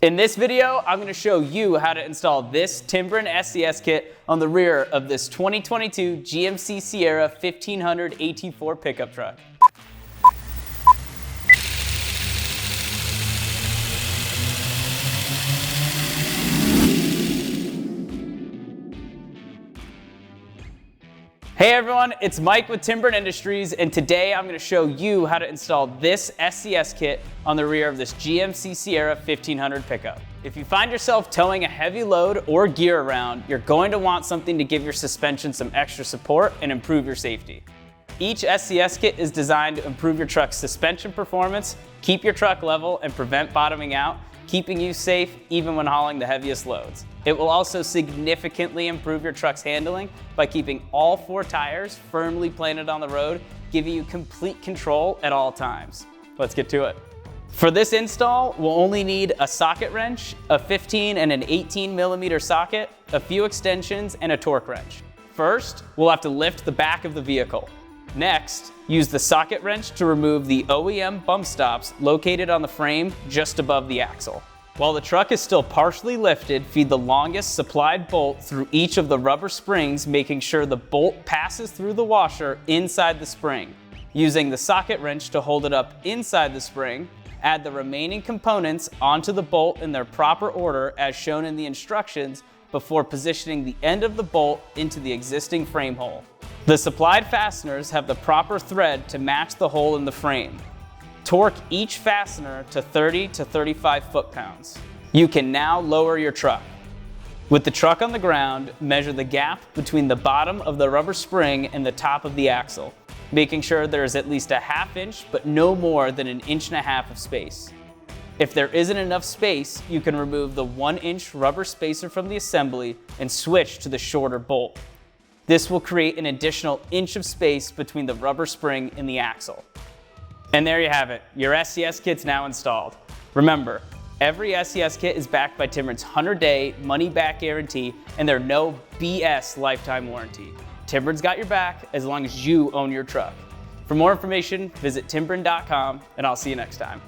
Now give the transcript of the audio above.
In this video, I'm going to show you how to install this Timbren SES kit on the rear of this 2022 GMC Sierra 1500 AT4 pickup truck. Hey everyone, it's Mike with Timbren Industries, and today I'm going to show you how to install this SES kit on the rear of this GMC Sierra 1500 pickup. If you find yourself towing a heavy load or gear around, you're going to want something to give your suspension some extra support and improve your safety. Each SES kit is designed to improve your truck's suspension performance, keep your truck level, and prevent bottoming out, keeping you safe even when hauling the heaviest loads. It will also significantly improve your truck's handling by keeping all 4 tires firmly planted on the road, giving you complete control at all times. Let's get to it. For this install, we'll only need a socket wrench, a 15 and an 18 millimeter socket, a few extensions, and a torque wrench. First, we'll have to lift the back of the vehicle. Next, use the socket wrench to remove the OEM bump stops located on the frame just above the axle. While the truck is still partially lifted, feed the longest supplied bolt through each of the rubber springs, making sure the bolt passes through the washer inside the spring. Using the socket wrench to hold it up inside the spring, add the remaining components onto the bolt in their proper order as shown in the instructions before positioning the end of the bolt into the existing frame hole. The supplied fasteners have the proper thread to match the hole in the frame. Torque each fastener to 30 to 35 foot-pounds. You can now lower your truck. With the truck on the ground, measure the gap between the bottom of the rubber spring and the top of the axle, making sure there is at least a ½ inch, but no more than an 1.5 inches of space. If there isn't enough space, you can remove the 1-inch rubber spacer from the assembly and switch to the shorter bolt. This will create an additional inch of space between the rubber spring and the axle. And there you have it, your SES kit's now installed. Remember, every SES kit is backed by Timbren's 100-day money-back guarantee and their no BS lifetime warranty. Timbren's got your back as long as you own your truck. For more information, visit Timbren.com, and I'll see you next time.